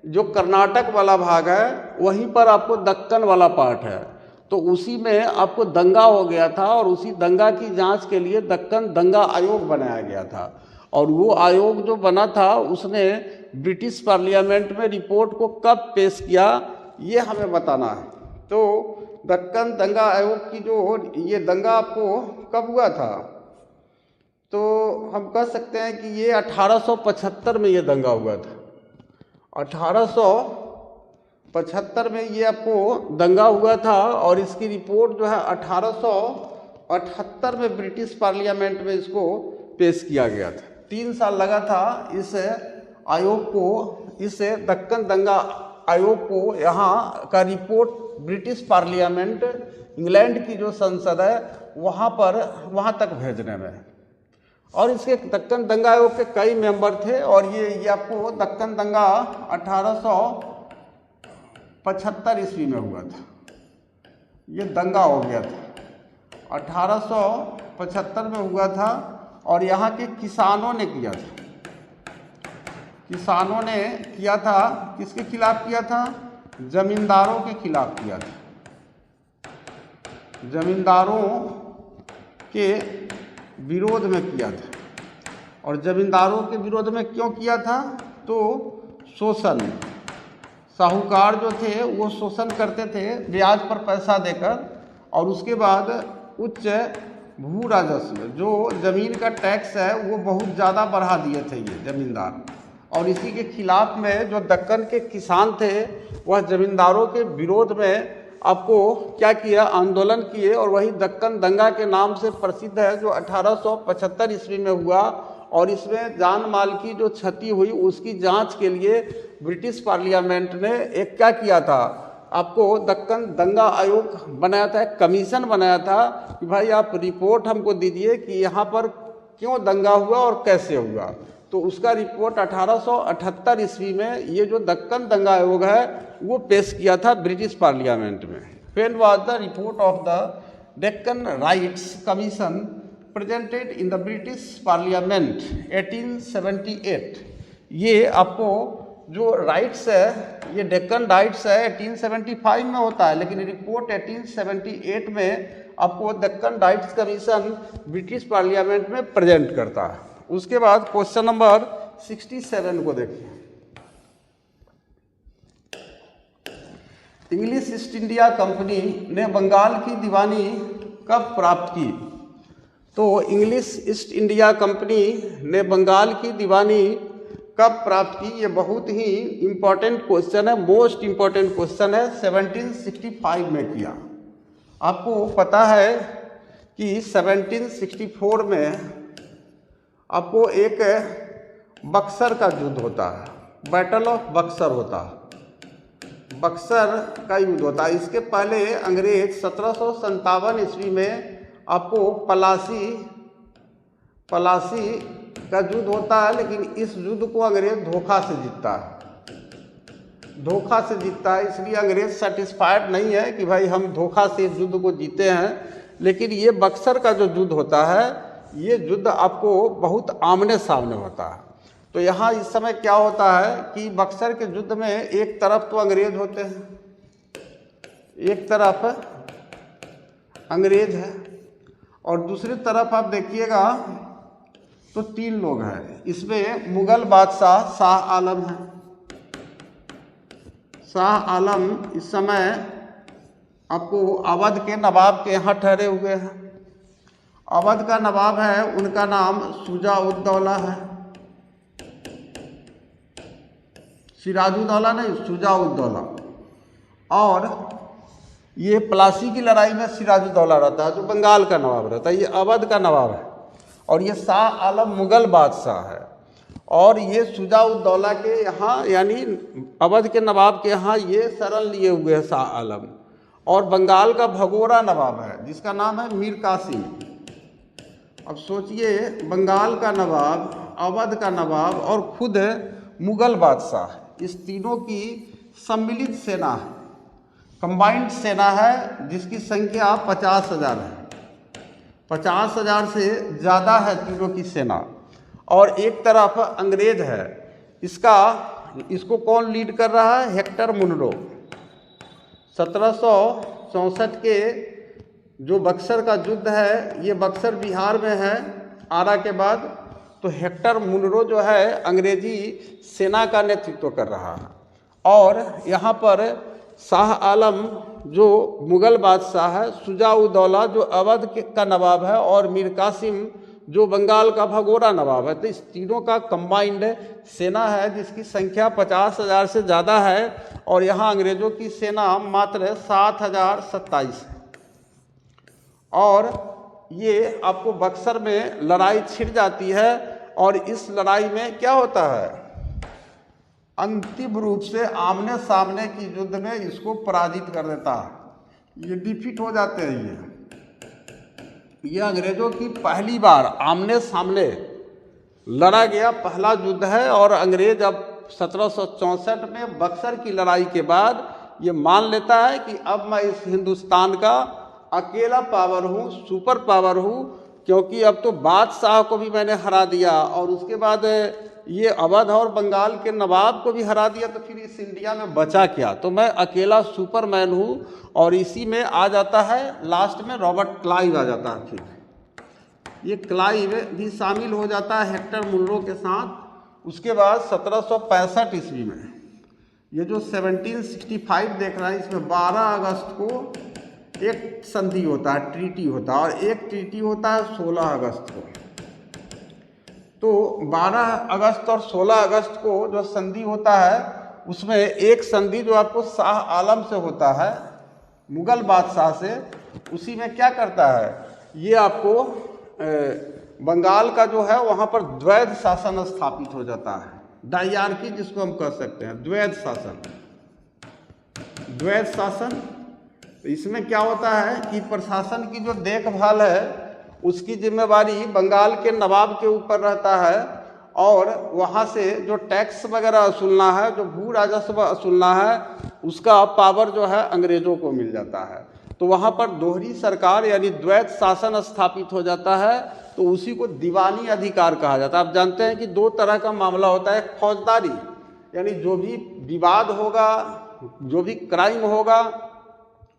जो कर्नाटक वाला भाग है वहीं पर आपको दक्कन वाला पार्ट है। तो उसी में आपको दंगा हो गया था और उसी दंगा की जांच के लिए दक्कन दंगा आयोग बनाया गया था। और वो आयोग जो बना था उसने ब्रिटिश पार्लियामेंट में रिपोर्ट को कब पेश किया ये हमें बताना है। तो दक्कन दंगा आयोग की जो ये दंगा आपको कब हुआ था? तो हम कह सकते हैं कि ये 1875 में ये दंगा हुआ था। 1875 में ये आपको दंगा हुआ था और इसकी रिपोर्ट जो है 1878 में ब्रिटिश पार्लियामेंट में इसको पेश किया गया था। 3 साल लगा था इस आयोग को, इस दक्कन दंगा आयोग को यहाँ का रिपोर्ट ब्रिटिश पार्लियामेंट, इंग्लैंड की जो संसद है वहाँ तक भेजने में। और इसके दक्कन दंगा आयोग के कई मेंबर थे। और ये आपको दक्कन दंगा 1875 ईस्वी में हुआ था, ये दंगा हो गया था 1875 में हुआ था। और यहाँ के किसानों ने किया था, किसानों ने किया था, किसके खिलाफ किया था? जमींदारों के खिलाफ किया था, जमींदारों के विरोध में किया था। और जमींदारों के विरोध में क्यों किया था? तो शोषण, साहूकार जो थे वो शोषण करते थे ब्याज पर पैसा देकर, और उसके बाद उच्च भू राजस्व, जो ज़मीन का टैक्स है वो बहुत ज़्यादा बढ़ा दिए थे ये जमींदार। और इसी के खिलाफ में जो दक्कन के किसान थे वह जमींदारों के विरोध में आपको क्या किया? आंदोलन किए। और वही दक्कन दंगा के नाम से प्रसिद्ध है, जो 1875 ईस्वी में हुआ। और इसमें जान माल की जो क्षति हुई उसकी जांच के लिए ब्रिटिश पार्लियामेंट ने एक क्या किया था? आपको दक्कन दंगा आयोग बनाया था, एक कमीशन बनाया था कि भाई आप रिपोर्ट हमको दीजिए कि यहाँ पर क्यों दंगा हुआ और कैसे हुआ। तो उसका रिपोर्ट 1878 ईस्वी में ये जो दक्कन दंगा आयोग है वो पेश किया था ब्रिटिश पार्लियामेंट में। When was the report of the Deccan riots commission presented in the British parliament 1878। ये आपको जो राइट्स है, ये डेक्कन राइट्स है 1875 में होता है, लेकिन रिपोर्ट 1878 में आपको Deccan riots commission British parliament में प्रेजेंट करता है। उसके बाद क्वेश्चन नंबर 67 को देखिए। इंग्लिश ईस्ट इंडिया कंपनी ने बंगाल की दीवानी कब प्राप्त की? तो इंग्लिश ईस्ट इंडिया कंपनी ने बंगाल की दीवानी कब प्राप्त की? ये बहुत ही इम्पोर्टेंट क्वेश्चन है, मोस्ट इम्पोर्टेंट क्वेश्चन है। 1765 में किया। आपको पता है कि 1764 में आपको एक बक्सर का युद्ध होता है, बैटल ऑफ बक्सर होता है, बक्सर का युद्ध होता है। इसके पहले अंग्रेज 1757 ईस्वी में आपको पलासी का युद्ध होता है, लेकिन इस युद्ध को अंग्रेज धोखा से जीतता है, धोखा से जीतता है। इसलिए अंग्रेज सेटिस्फाइड नहीं है कि भाई हम धोखा से इस युद्ध को जीते हैं। लेकिन ये बक्सर का जो युद्ध होता है, ये युद्ध आपको बहुत आमने सामने होता है। तो यहाँ इस समय क्या होता है कि बक्सर के युद्ध में एक तरफ तो अंग्रेज होते हैं, एक तरफ अंग्रेज है, और दूसरी तरफ आप देखिएगा तो 3 लोग हैं। इसमें मुगल बादशाह शाह आलम है। शाह आलम इस समय आपको अवध के नवाब के यहाँ ठहरे हुए हैं। अवध का नवाब है, उनका नाम शुजा-उद-दौला है। सिराजुद्दौला नहीं, शुजा-उद-दौला। और ये प्लासी की लड़ाई में सिराजुद्दौला रहता है, जो बंगाल का नवाब रहता है। ये अवध का नवाब है, और ये शाह आलम मुगल बादशाह है। और ये शुजा-उद-दौला के यहाँ, यानी अवध के नवाब के यहाँ ये शरण लिए हुए हैं शाह आलम। और बंगाल का भगोड़ा नवाब है, जिसका नाम है मीर कासिम। अब सोचिए, बंगाल का नवाब, अवध का नवाब और खुद मुगल बादशाह, इस तीनों की सम्मिलित सेना है, कंबाइंड सेना है, जिसकी संख्या 50,000 है। 50,000 से ज़्यादा है तीनों की सेना। और एक तरफ अंग्रेज है, इसको कौन लीड कर रहा है? Hector Munro. 1764 के जो बक्सर का युद्ध है, ये बक्सर बिहार में है, आरा के बाद। तो हेक्टर मुनरो जो है अंग्रेजी सेना का नेतृत्व कर रहा है। और यहाँ पर शाह आलम जो मुगल बादशाह है, शुजा-उद-दौला जो अवध का नवाब है, और मीर कासिम जो बंगाल का भगोड़ा नवाब है। तो इस तीनों का कंबाइंड सेना है, जिसकी संख्या 50,000 से ज़्यादा है। और यहाँ अंग्रेज़ों की सेना मात्र 7,027 है। और ये आपको बक्सर में लड़ाई छिड़ जाती है। और इस लड़ाई में क्या होता है? अंतिम रूप से आमने सामने की युद्ध में इसको पराजित कर देता है। ये डिफीट हो जाते हैं। ये अंग्रेज़ों की पहली बार आमने सामने लड़ा गया पहला युद्ध है। और अंग्रेज अब 1764 में बक्सर की लड़ाई के बाद ये मान लेता है कि अब मैं इस हिंदुस्तान का अकेला पावर हूँ, सुपर पावर हूँ, क्योंकि अब तो बादशाह को भी मैंने हरा दिया और उसके बाद ये अवध और बंगाल के नवाब को भी हरा दिया, तो फिर इस इंडिया में बचा क्या, तो मैं अकेला सुपरमैन हूँ। और इसी में आ जाता है लास्ट में रॉबर्ट क्लाइव आ जाता है। फिर ये क्लाइव भी शामिल हो जाता है हेक्टर मुनरो के साथ। उसके बाद 1765 ईस्वी में ये जो 1765 देख रहे हैं, इसमें 12 अगस्त को एक संधि होता है, ट्रीटी होता है, और एक ट्रीटी होता है 16 अगस्त को। तो 12 अगस्त और 16 अगस्त को जो संधि होता है, उसमें एक संधि जो आपको शाह आलम से होता है, मुगल बादशाह से, उसी में क्या करता है, ये आपको बंगाल का जो है वहाँ पर द्वैध शासन स्थापित हो जाता है, डायआर्की जिसको हम कह सकते हैं, द्वैध शासन। द्वैध शासन इसमें क्या होता है कि प्रशासन की जो देखभाल है उसकी जिम्मेवारी बंगाल के नवाब के ऊपर रहता है, और वहाँ से जो टैक्स वगैरह वसूलना है, जो भू राजस्व वसूलना है, उसका पावर जो है अंग्रेज़ों को मिल जाता है। तो वहाँ पर दोहरी सरकार यानी द्वैध शासन स्थापित हो जाता है। तो उसी को दीवानी अधिकार कहा जाता है। आप जानते हैं कि दो तरह का मामला होता है, फौजदारी यानी जो भी विवाद होगा, जो भी क्राइम होगा,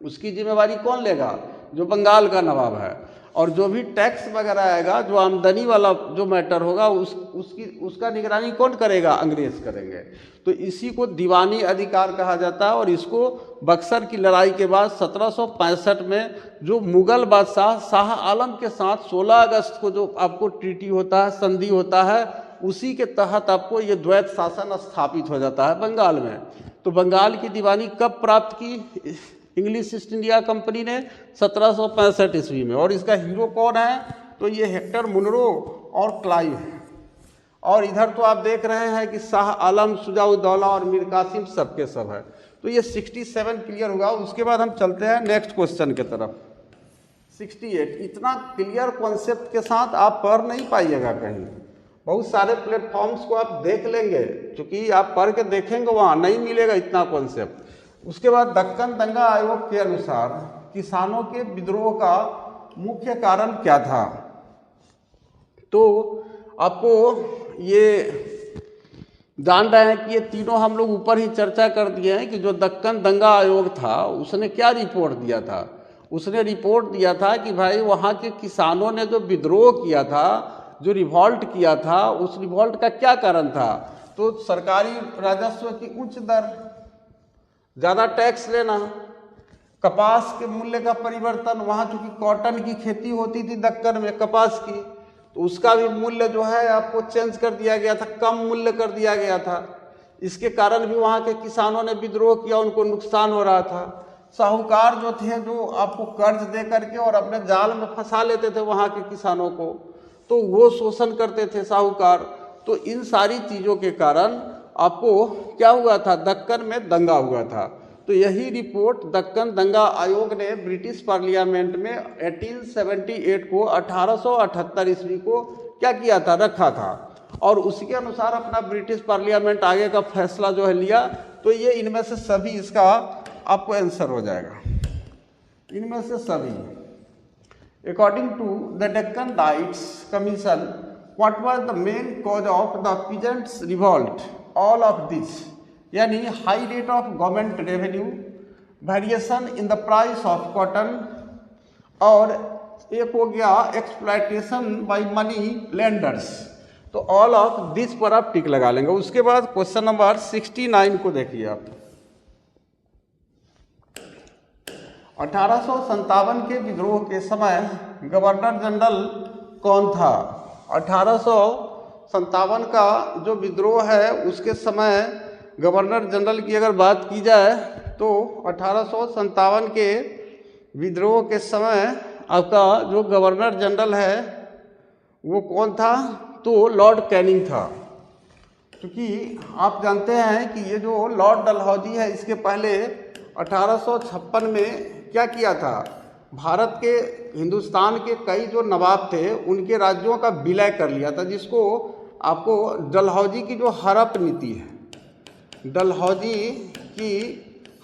उसकी जिम्मेवारी कौन लेगा, जो बंगाल का नवाब है, और जो भी टैक्स वगैरह आएगा, जो आमदनी वाला जो मैटर होगा, उसका निगरानी कौन करेगा, अंग्रेज करेंगे। तो इसी को दीवानी अधिकार कहा जाता है। और इसको बक्सर की लड़ाई के बाद 1765 में जो मुगल बादशाह शाह आलम के साथ 16 अगस्त को जो आपको ट्रीटी होता है, संधि होता है, उसी के तहत आपको ये द्वैध शासन स्थापित हो जाता है बंगाल में। तो बंगाल की दीवानी कब प्राप्त की इंग्लिश ईस्ट इंडिया कंपनी ने? 1765 ईस्वी में। और इसका हीरो कौन है, तो ये हेक्टर मुनरो और क्लाइव है। और इधर तो आप देख रहे हैं कि शाह आलम, शुजाउद्दौला और मीर कासिम सबके सब है। तो ये 67 क्लियर होगा। उसके बाद हम चलते हैं नेक्स्ट क्वेश्चन के तरफ। 68 इतना क्लियर कॉन्सेप्ट के साथ आप पढ़ नहीं पाइएगा कहीं। बहुत सारे प्लेटफॉर्म्स को आप देख लेंगे, क्योंकि आप पढ़ के देखेंगे वहाँ नहीं मिलेगा इतना कॉन्सेप्ट। उसके बाद दक्कन दंगा आयोग के अनुसार किसानों के विद्रोह का मुख्य कारण क्या था? तो आपको ये जान रहे हैं कि ये तीनों हम लोग ऊपर ही चर्चा कर दिए हैं कि जो दक्कन दंगा आयोग था उसने क्या रिपोर्ट दिया था। उसने रिपोर्ट दिया था कि भाई वहाँ के किसानों ने जो विद्रोह किया था, जो रिवॉल्ट किया था, उस रिवॉल्ट का क्या कारण था? तो सरकारी राजस्व की उच्च दर, ज़्यादा टैक्स लेना, कपास के मूल्य का परिवर्तन। वहाँ चूँकि कॉटन की खेती होती थी दक्कन में, कपास की, तो उसका भी मूल्य जो है आपको चेंज कर दिया गया था, कम मूल्य कर दिया गया था। इसके कारण भी वहाँ के किसानों ने विद्रोह किया, उनको नुकसान हो रहा था। साहूकार जो थे, जो आपको कर्ज दे करके और अपने जाल में फंसा लेते थे वहाँ के किसानों को, तो वो शोषण करते थे साहूकार। तो इन सारी चीज़ों के कारण आपको क्या हुआ था, दक्कन में दंगा हुआ था। तो यही रिपोर्ट दक्कन दंगा आयोग ने ब्रिटिश पार्लियामेंट में 1878 को 1878 ईस्वी को क्या किया था, रखा था। और उसके अनुसार अपना ब्रिटिश पार्लियामेंट आगे का फैसला जो है लिया। तो ये इनमें से सभी इसका आपको आंसर हो जाएगा, इनमें से सभी। According to the Deccan riots commission, what was the main cause of the peasants revolt? All of this, यानी high rate of government revenue, variation in the price of cotton, और एक हो गया एक्सप्लॉयटेशन बाय मनी लेंडर्स। तो all of this पर आप टिक लगा लेंगे। उसके बाद क्वेश्चन नंबर 69 को देखिए आप। 1857 के विद्रोह के समय गवर्नर जनरल कौन था? 1857 का जो विद्रोह है उसके समय गवर्नर जनरल की अगर बात की जाए तो 1857 के विद्रोह के समय आपका जो गवर्नर जनरल है वो कौन था? तो लॉर्ड कैनिंग था। क्योंकि आप जानते हैं कि ये जो लॉर्ड डलहौजी है, इसके पहले 1856 में क्या किया था, भारत के, हिंदुस्तान के कई जो नवाब थे उनके राज्यों का विलय कर लिया था, जिसको आपको डलहौजी की जो हड़प नीति है, डलहौजी की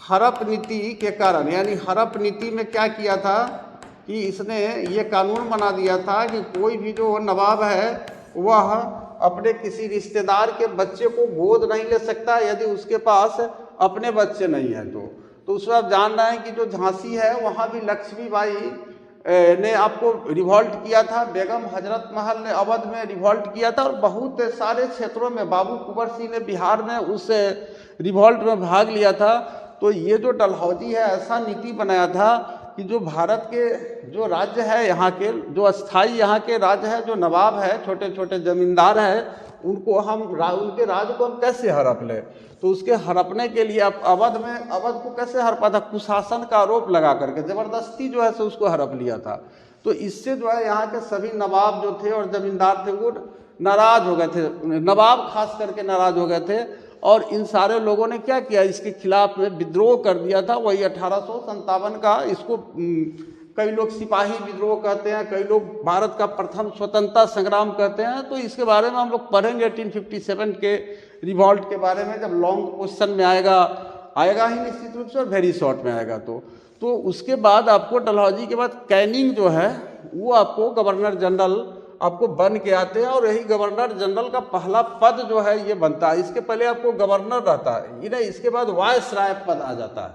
हड़प नीति के कारण, यानी हड़प नीति में क्या किया था कि इसने ये कानून बना दिया था कि कोई भी जो नवाब है वह अपने किसी रिश्तेदार के बच्चे को गोद नहीं ले सकता यदि उसके पास अपने बच्चे नहीं हैं। तो उसमें आप जान रहे हैं कि जो झांसी है वहाँ भी लक्ष्मीबाई ने आपको रिवॉल्ट किया था, बेगम हजरत महल ने अवध में रिवॉल्ट किया था, और बहुत सारे क्षेत्रों में बाबू कुंवर सिंह ने बिहार में उस रिवॉल्ट में भाग लिया था। तो ये जो डलहौजी है ऐसा नीति बनाया था कि जो भारत के जो राज्य है, यहाँ के जो अस्थाई यहाँ के राज्य है, जो नवाब है, छोटे छोटे जमींदार हैं, उनको उनके राज्य को हम कैसे हड़प लें। तो उसके हड़पने के लिए आप अवध को कैसे हड़पा था, कुशासन का आरोप लगा करके ज़बरदस्ती जो है सो उसको हड़प लिया था। तो इससे जो है यहाँ के सभी नवाब जो थे और ज़मींदार थे वो नाराज़ हो गए थे, नवाब खास करके नाराज़ हो गए थे, और इन सारे लोगों ने क्या किया, इसके खिलाफ में विद्रोह कर दिया था। वही 1857 का, इसको कई लोग सिपाही विद्रोह कहते हैं, कई लोग भारत का प्रथम स्वतंत्रता संग्राम कहते हैं। तो इसके बारे में हम लोग पढ़ेंगे 1857 के रिवॉल्ट के बारे में, जब लॉन्ग क्वेश्चन में आएगा ही निश्चित रूप से, और वेरी शॉर्ट में आएगा। तो उसके बाद आपको डलहौजी के बाद कैनिंग जो है वो आपको गवर्नर जनरल आपको बन के आते हैं, और यही गवर्नर जनरल का पहला पद जो है ये बनता है। इसके पहले आपको गवर्नर रहता है, ये नहीं, इसके बाद वायसराय पद आ जाता है।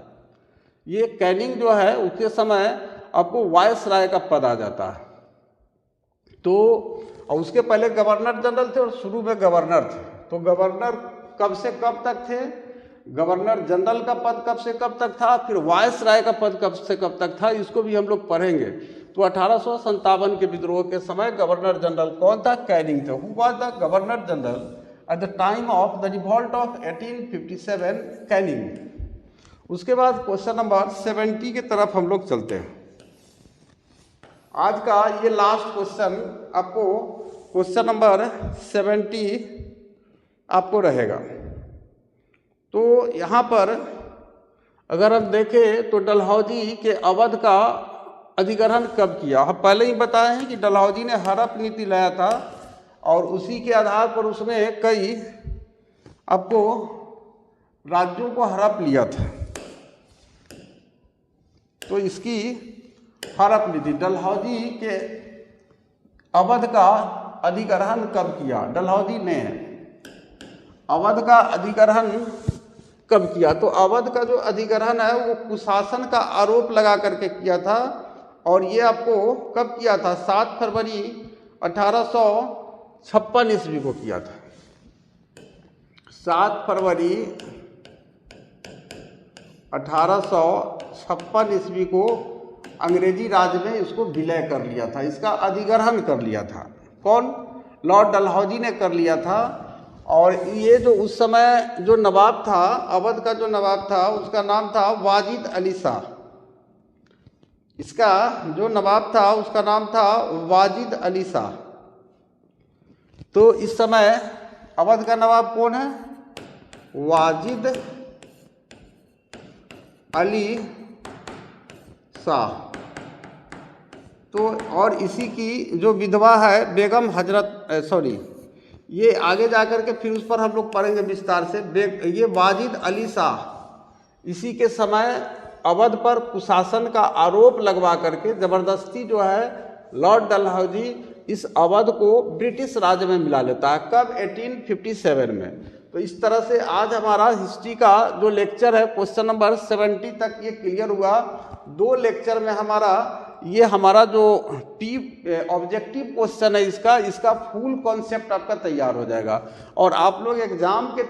ये कैनिंग जो है उसके समय आपको वायसराय का पद आ जाता है। तो और उसके पहले गवर्नर जनरल थे और शुरू में गवर्नर थे। तो गवर्नर कब से कब तक थे, गवर्नर जनरल का पद कब से कब तक था, फिर वायसराय का पद कब से कब तक था, इसको भी हम लोग पढ़ेंगे। तो 1857 के विद्रोह के समय गवर्नर जनरल कौन था, कैनिंग थे। Who was the governor general at the time of the revolt of 1857, Canning. उसके बाद क्वेश्चन नंबर 70 की तरफ हम लोग चलते हैं। आज का ये लास्ट क्वेश्चन आपको क्वेश्चन नंबर 70 आपको रहेगा। तो यहाँ पर अगर हम देखें तो डलहौजी के अवध का अधिग्रहण कब किया, हम पहले ही बताए हैं कि डलहौजी ने हड़प नीति लाया था, और उसी के आधार पर उसने कई आपको राज्यों को हड़प लिया था। तो इसकी हड़प नीति, डलहौजी के अवध का अधिग्रहण कब किया, डलहौजी ने अवध का अधिग्रहण कब किया। तो अवध का जो अधिग्रहण है वो कुशासन का आरोप लगा करके किया था, और ये आपको कब किया था, 7 फरवरी 1856 ईस्वी को किया था। 7 फरवरी 1856 ईस्वी को अंग्रेजी राज में इसको विलय कर लिया था, इसका अधिग्रहण कर लिया था। कौन, लॉर्ड डलहौजी ने कर लिया था। और ये जो उस समय जो नवाब था, अवध का जो नवाब था उसका नाम था वाजिद अली शाह। इसका जो नवाब था उसका नाम था वाजिद अली शाह। तो इस समय अवध का नवाब कौन है, वाजिद अली शाह। तो और इसी की जो विधवा है बेगम हजरत ये आगे जाकर के फिर उस पर हम लोग पढ़ेंगे विस्तार से। ये वाजिद अली शाह इसी के समय अवध पर कुशासन का आरोप लगवा करके ज़बरदस्ती जो है लॉर्ड डलहौजी इस अवध को ब्रिटिश राज में मिला लेता है। कब, 1857 में। तो इस तरह से आज हमारा हिस्ट्री का जो लेक्चर है क्वेश्चन नंबर 70 तक ये क्लियर हुआ। 2 लेक्चर में हमारा जो ऑब्जेक्टिव क्वेश्चन है इसका फुल कॉन्सेप्ट आपका तैयार हो जाएगा। और आप लोग एग्जाम के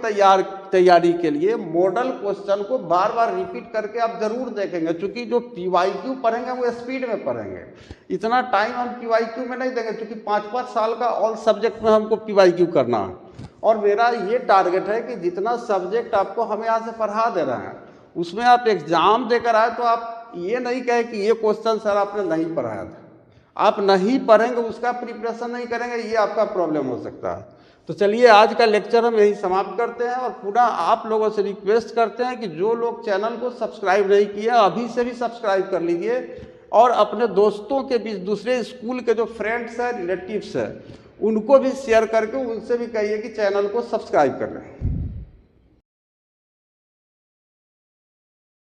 तैयारी के लिए मॉडल क्वेश्चन को बार बार रिपीट करके आप जरूर देखेंगे, क्योंकि जो PYQ पढ़ेंगे वो स्पीड में पढ़ेंगे, इतना टाइम हम PYQ में नहीं देंगे, क्योंकि 5-5 साल का ऑल सब्जेक्ट में हमको PYQ करना है। और मेरा ये टारगेट है कि जितना सब्जेक्ट आपको हम यहाँ से पढ़ा दे रहे हैं उसमें आप एग्जाम देकर आए तो आप ये नहीं कहें कि ये क्वेश्चन सर आपने नहीं पढ़ाया था। आप नहीं पढ़ेंगे, उसका प्रिपरेशन नहीं करेंगे, ये आपका प्रॉब्लम हो सकता है। तो चलिए आज का लेक्चर हम यही समाप्त करते हैं, और पुनः आप लोगों से रिक्वेस्ट करते हैं कि जो लोग चैनल को सब्सक्राइब नहीं किए अभी से भी सब्सक्राइब कर लीजिए। और अपने दोस्तों के बीच, दूसरे स्कूल के जो फ्रेंड्स हैं, रिलेटिव्स हैं, उनको भी शेयर करके उनसे भी कहिए कि चैनल को सब्सक्राइब कर लें।